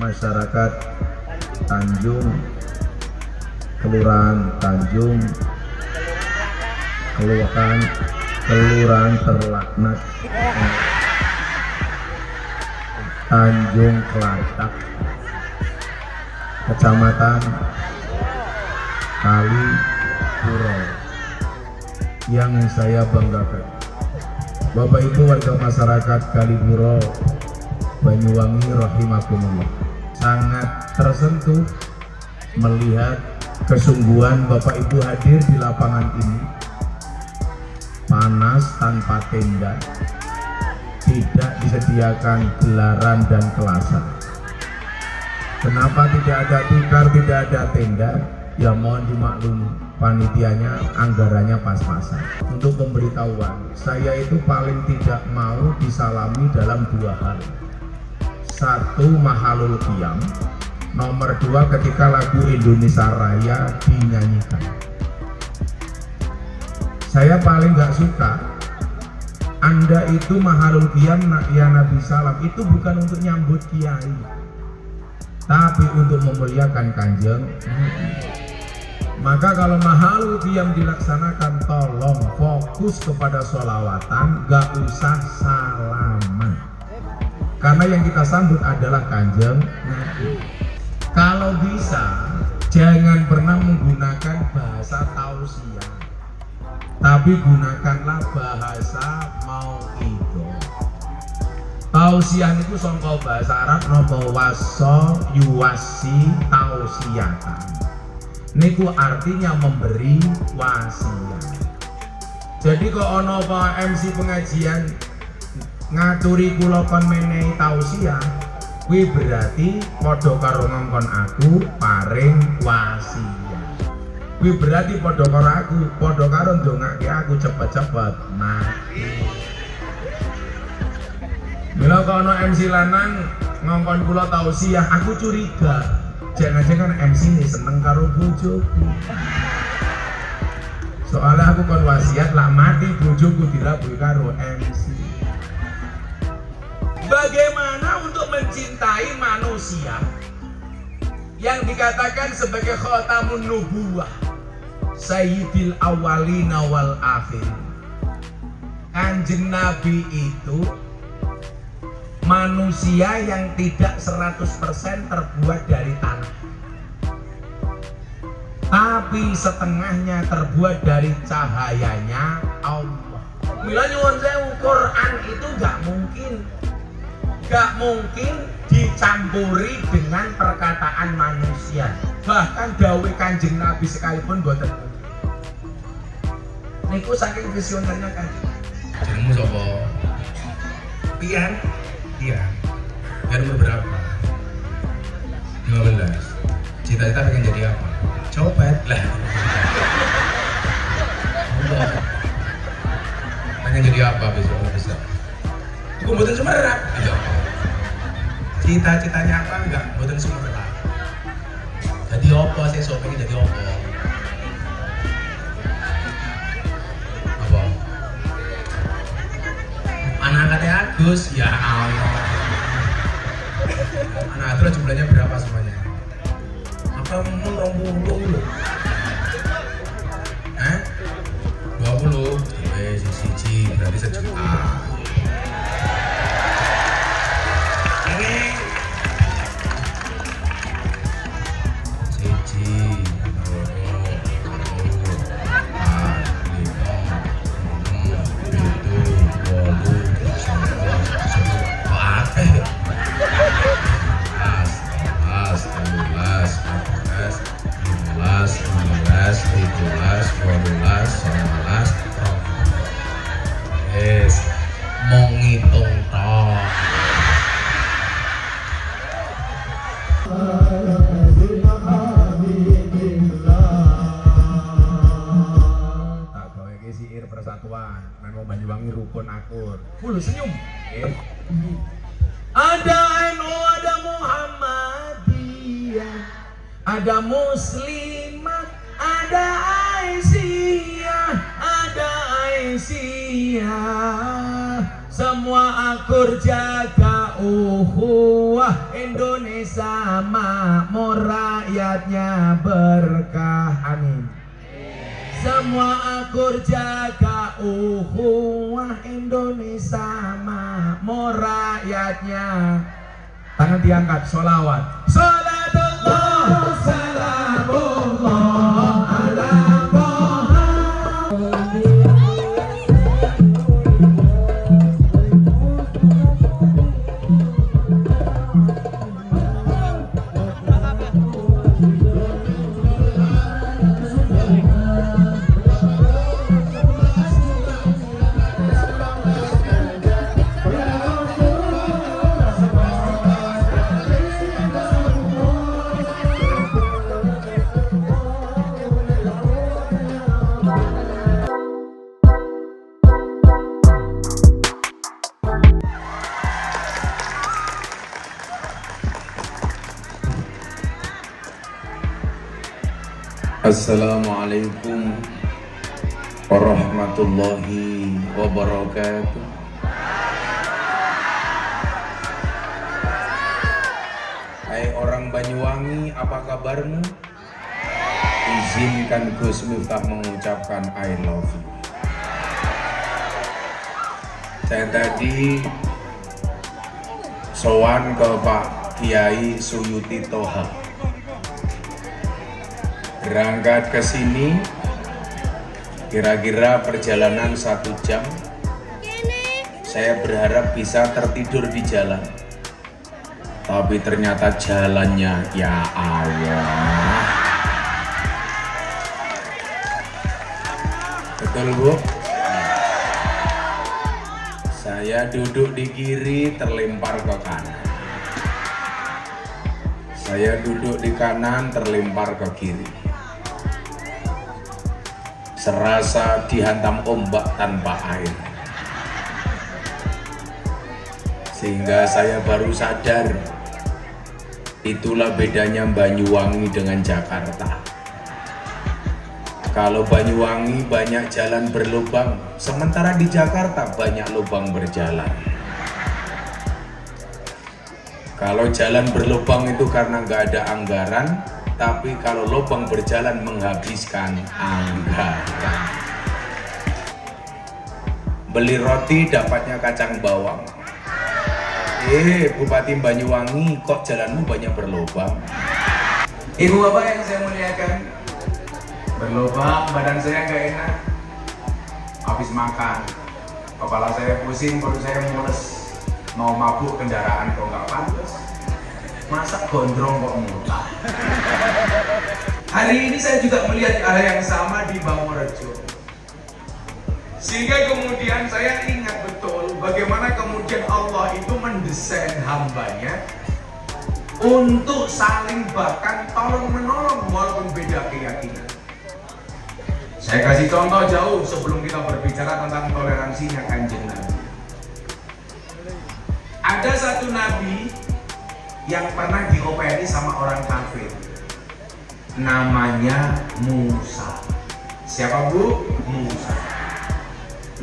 masyarakat Tanjung, Kelurahan Tanjung, Kelurahan terlaknat Tanjung Kelatak, Kecamatan Kalipuro yang saya banggakan. Bapak Ibu warga masyarakat Kalipuro, Banyuwangi rahimakumullah, sangat tersentuh melihat kesungguhan Bapak Ibu hadir di lapangan ini. Panas tanpa tenda, tidak disediakan gelaran dan kelasan. Kenapa tidak ada tikar, tidak ada tenda? Ya mohon dimaklumi, panitianya anggarannya pas-pasan. Untuk pemberitahuan, saya itu paling tidak mau disalami dalam dua hal. Satu, mahalul qiyam. Nomor dua, ketika lagu Indonesia Raya dinyanyikan. Saya paling gak suka Anda itu mahalul qiyam ya Nabi Salam itu bukan untuk nyambut kiai, tapi untuk memuliakan Kanjeng. Maka kalau mahalul qiyam dilaksanakan, tolong fokus kepada sholawatan, gak usah salaman, karena yang kita sambut adalah Kanjeng Nabi. Kalau bisa jangan pernah menggunakan bahasa tausiah, tapi gunakanlah bahasa mauidhah. Tausiah itu sangka bahasa Arab napa waso yuwasi tausiyatan. Niku artinya memberi wasiat. Jadi kok ana apa MC pengajian ngaturi kula kon menehi tausiah, kuwi berarti padha karo ngongkon aku paring wasiat. Kuwi berarti padha karo aku, padha karo ndongake aku cepet-cepet mati. Mila kono MC lanang ngongkon kula tausiah, aku curiga jangan-jangan MC ini seneng karo bojoku. Soalnya aku kon wasiat lah mati bojoku dirabuhi karo MC. Bagaimana untuk mencintai manusia yang dikatakan sebagai khatamun nubuwah, sayyidil awalina wal akhirin? Kanjeng Nabi itu manusia yang tidak 100% terbuat dari tanah, tapi setengahnya terbuat dari cahayanya Allah. Mila nyuwun sewu, Quran itu gak mungkin dicampuri dengan perkataan manusia. Bahkan dawuh Kanjeng Nabi sekalipun boten. Niku saking visionernya Kanjeng. Jenengmu sapa? Pian. Iya. Baru berapa? 15. Cita-cita pengen jadi apa? Copet lah. Pengen jadi apa besok besok? Aku mboten sumerap. Iya. Cita-citanya apa enggak? Mboten sumerap. Jadi apa sih sok pengen jadi apa? Apa? Anak-anaknya Agus, ya Allah. Anak itu jumlahnya berapa semuanya? Apa mungkin 20 loh? 20? Siji berarti 1 juta. Ini siji, mau ngitung toh. Tak gawe ke siir persatuan, memang Banyuwangi rukun akur. Full senyum. Ada NU, ada Muhammadiyah, ada Muslimat, ada Aisyah, ada Aisyah. Semua akur jaga ukhuwah Indonesia makmur, rakyatnya berkah, amin. Semua akur jaga ukhuwah, Indonesia makmur, rakyatnya. Tangan diangkat, sholawat. Sholatullah, salamullah ala Assalamualaikum warahmatullahi wabarakatuh. Hai orang Banyuwangi, apa kabarmu? Izinkan Gus Miftah mengucapkan I love you. Saya tadi sowan ke Pak Kiai Suyuti Toha. Berangkat ke sini kira-kira perjalanan 1 jam. Saya berharap bisa tertidur di jalan, tapi ternyata jalannya, ya Allah. Betul Bu? Saya duduk di kiri terlempar ke kanan. Saya duduk di kanan terlempar ke kiri. Serasa dihantam ombak tanpa air, sehingga saya baru sadar itulah bedanya Banyuwangi dengan Jakarta. Kalau Banyuwangi banyak jalan berlubang, sementara di Jakarta banyak lubang berjalan. Kalau jalan berlubang itu karena nggak ada anggaran, tapi kalau lubang berjalan menghabiskan anggaran. Beli roti dapatnya kacang bawang. Bupati Banyuwangi, kok jalanmu banyak berlubang? Ibu bapak yang saya muliakan, berlubang, badan saya nggak enak. Habis makan, kepala saya pusing, perut saya mules. Mau mabuk kendaraan kok nggak pantas. Masa gondrong kok muntah. Hari ini saya juga melihat hal yang sama di Bangurjo. Sehingga kemudian saya ingat betul bagaimana kemudian Allah itu mendesain hambanya untuk saling bahkan tolong menolong walaupun beda keyakinan. Saya kasih contoh jauh sebelum kita berbicara tentang toleransinya Kanjeng Nabi. Ada satu nabi yang pernah dioperi sama orang kafir, namanya Musa. Siapa Bu? Musa.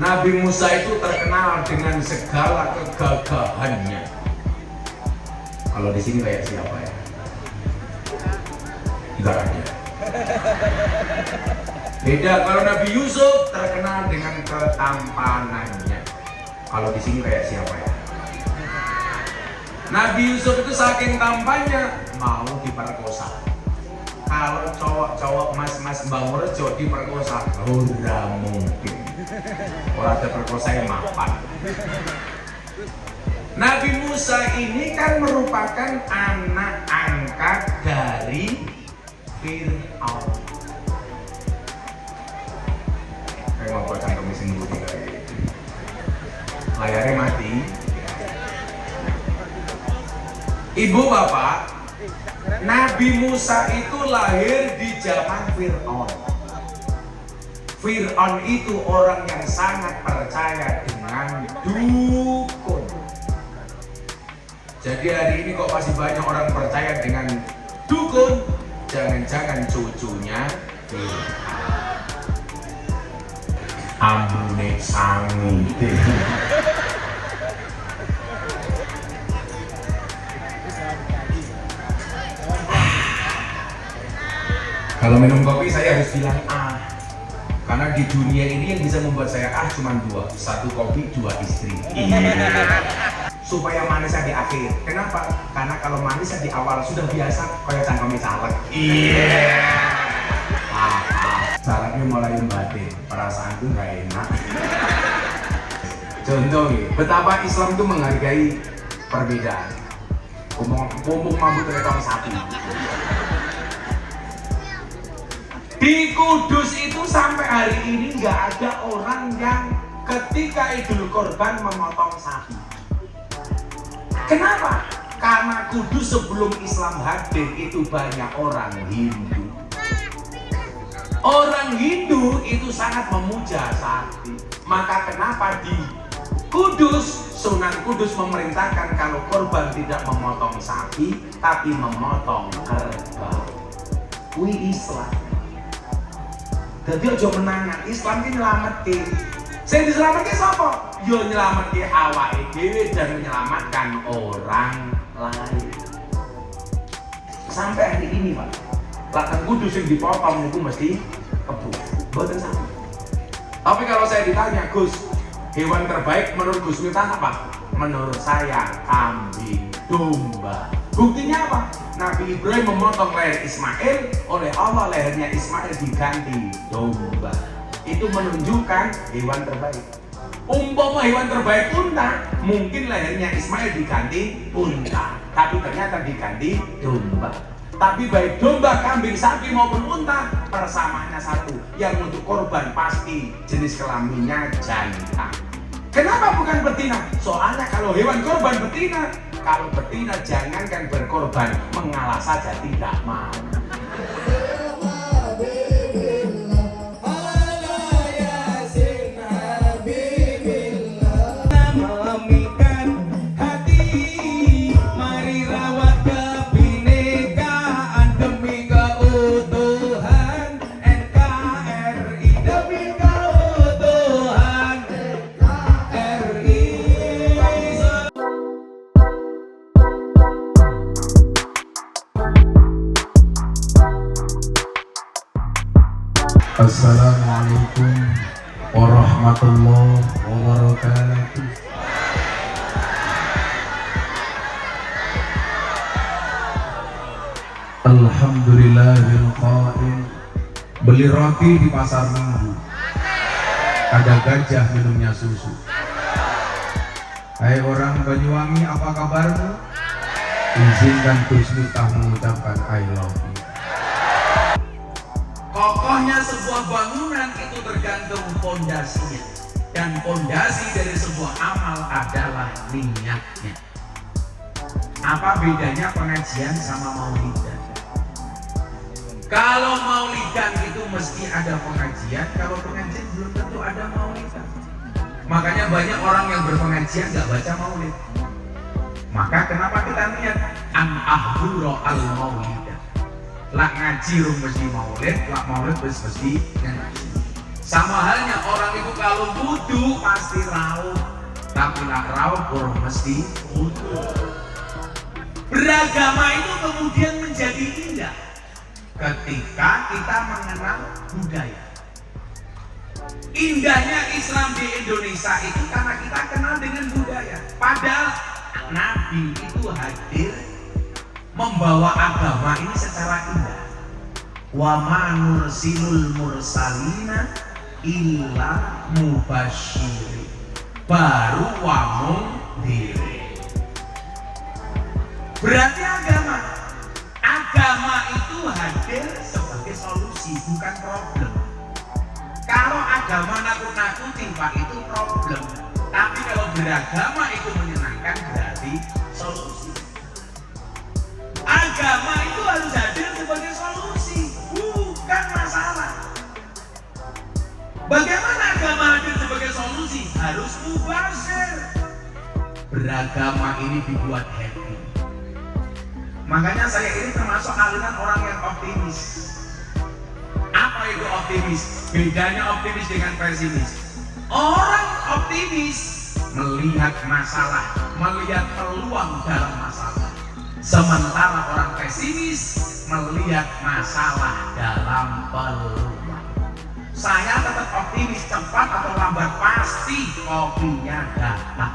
Nabi Musa itu terkenal dengan segala kegagahannya. Kalau di sini kayak siapa ya? Tidak ada. Beda kalau Nabi Yusuf terkenal dengan ketampanannya. Kalau di sini kayak siapa ya? Nabi Yusuf itu saking tampannya mau diperkosa. Kalau cowok-cowok mas-mas Bangurjo diperkosa, udah mungkin. Orang ada perkosa yang mapan. Nabi Musa ini kan merupakan anak angkat dari Fir'aun. Saya mau baca mesin dulu layarnya mati. Ibu bapak, Nabi Musa itu lahir di zaman Fir'aun. Fir'aun itu orang yang sangat percaya dengan dukun. Jadi hari ini kok masih banyak orang percaya dengan dukun, jangan-jangan cucunya Fir'aun. Ambune sangi. Kalau minum kopi saya harus bilang ah, karena di dunia ini yang bisa membuat saya cuma dua, satu kopi, dua istri. Supaya manisnya di akhir. Kenapa? Karena kalau manisnya di awal sudah biasa, kayak cangkeme caleg. Calegnya mulai batin, perasaanku nggak enak. Contoh nih, betapa Islam itu menghargai perbedaan. Ngomong mabuk rekam sapi. Di Kudus itu sampai hari ini nggak ada orang yang ketika Idul Kurban memotong sapi. Kenapa? Karena Kudus sebelum Islam hadir itu banyak orang Hindu. Orang Hindu itu sangat memuja sapi. Maka kenapa di Kudus, Sunan Kudus memerintahkan kalau korban tidak memotong sapi, tapi memotong kerbau. Kuwi Islam. Jadi aja menangan, Islam ini nyelametke. Sing diselametke sapa? Yo nyelametke awake dhewe dan menyelamatkan orang lain. Sampai hari ini, Pak. Lakan Kudus yang dipotong itu mesti kebo, mboten sapi. Tapi kalau saya ditanya, Gus, hewan terbaik menurut Gus Miftah apa? Menurut saya kambing, domba. Buktinya apa? Nabi Ibrahim memotong leher Ismail, oleh Allah lehernya Ismail diganti domba. Itu menunjukkan hewan terbaik. Umpama hewan terbaik unta, mungkin lehernya Ismail diganti unta, tapi ternyata diganti domba. Tapi baik domba, kambing, sapi maupun unta, persamaannya satu. Yang untuk korban pasti jenis kelaminnya jantan. Kenapa bukan betina? Soalnya kalau hewan korban betina, kalau betina jangankan berkorban, mengalah saja tidak mau. Assalamualaikum warahmatullahi wabarakatuh. Alhamdulillahil qail. Beli roti di pasar Minggu, ada gajah minumnya susu. Hai orang Banyuwangi, apa kabarmu? Izinkan Gus Miftah mengucapkan I love you. Kokohnya sebuah bangunan itu tergantung pondasinya, dan pondasi dari sebuah amal adalah niatnya. Apa bedanya pengajian sama maulidan? Kalau maulidan itu mesti ada pengajian, kalau pengajian belum tentu ada maulidan. Makanya banyak orang yang berpengajian nggak baca maulid. Maka kenapa kita niat an ahdura al maulidan? Lak ngaji rum mesti maulid, lak maulid mesti ngaji. Sama halnya orang itu kalau wudu pasti rauh, tapi lak rauh kurang mesti wudu. Beragama itu kemudian menjadi indah ketika kita mengenal budaya. Indahnya Islam di Indonesia itu karena kita kenal dengan budaya. Padahal Nabi itu hadir membawa agama ini secara indah. Wa ma nursilul mursalina illa mubasyiri, baru wa mundhiri. Berarti agama itu hadir sebagai solusi, bukan problem. Kalau agama nakut-nakuti, Pak, itu problem. Tapi kalau beragama itu menyenangkan, berarti solusi. Agama itu harus hadir sebagai solusi, bukan masalah. Bagaimana agama hadir sebagai solusi? Harus mubasyir. Beragama ini dibuat happy. Makanya saya ini termasuk aliran orang yang optimis. Apa itu optimis? Bedanya optimis dengan pesimis. Orang optimis melihat masalah, melihat peluang dalam masalah. Sementara orang pesimis melihat masalah dalam peluang. Saya tetap optimis, cepat atau lambat pasti kopinya datang.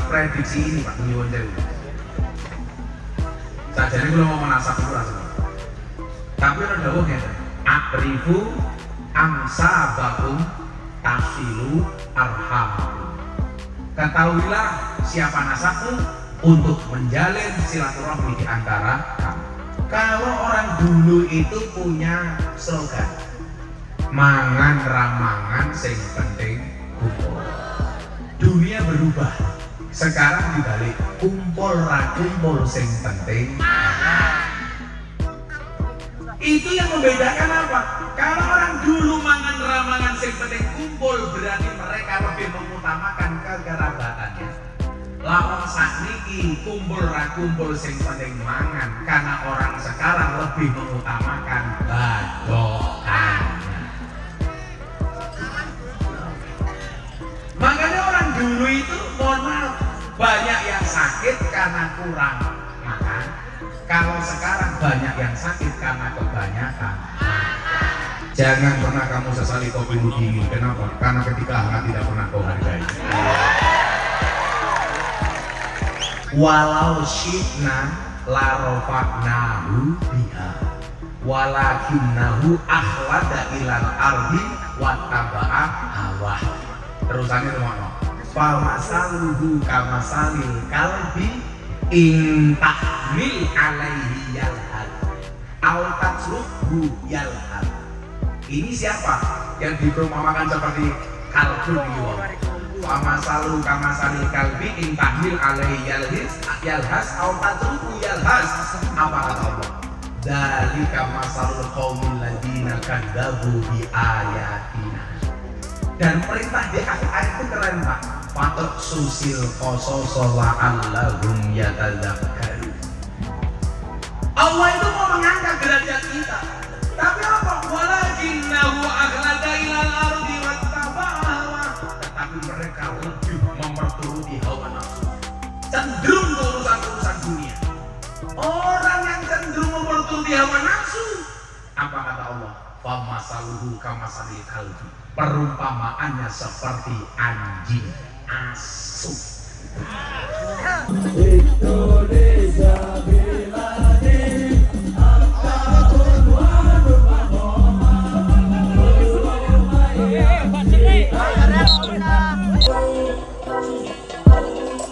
Prediksi ini Pak nyuwun sewu. Sajane kula mau menasab kula. Tapi ana dawuh ngeten, "Abrifu amsabakum tasilu arhamakum." Ketahuilah siapa nasabmu untuk menjalin silaturahmi di antara kamu. Kalau orang dulu itu punya slogan, mangan ramangan sing penting kumpul. Dunia berubah. Sekarang dibalik, kumpul ra kumpul sing penting. Itu yang membedakan apa? Kalau orang dulu mangan ramangan sing penting kumpul, berarti mereka lebih mengutamakan kekerabatannya. Lawan sakniki kumpul ra kumpul sing penting mangan, karena orang sekarang lebih mengutamakan badokannya. Makanya orang dulu itu, mohon maaf, banyak yang sakit karena kurang makan. Kalau sekarang banyak yang sakit karena kebanyakan. Jangan pernah kamu sesali kopi dingin. Kenapa? Karena ketika hangat tidak pernah kau hargai. Walau syibna la rofa'nahu biha walakinnahu akhlada ilal ardi wattaba'a hawah. Terusannya teman-teman. Famasaluhu kamasalil kalbi in tahmil alaihi yalhad au tatsruhu yalhad. Ini siapa yang diperumpamakan seperti kalbu di bawah? Famasaluhu kamasalil kalbi in tahmil alaihi yalhas au tatsruhu yalhas. Apa kata Allah? Dzalika masalul qaumil ladzina kadzabu bi ayatina. Dan perintah di ayat itu keren Pak. Patok susil qososola allahum yatadzakkaru. Allah itu mau mengangkat derajat kita. Tapi apa? Walakinnahu akhlada ilal ardi wattaba'a hawa. Tetapi mereka lebih memperturuti hawa nafsu. Cenderung ke urusan-urusan dunia. Orang yang cenderung memperturuti hawa nafsu, apa kata Allah? Famasaluhu kamasalil kalbi. Perumpamaannya seperti anjing asu. Indonesia biladi akbarun wa nurmahomah.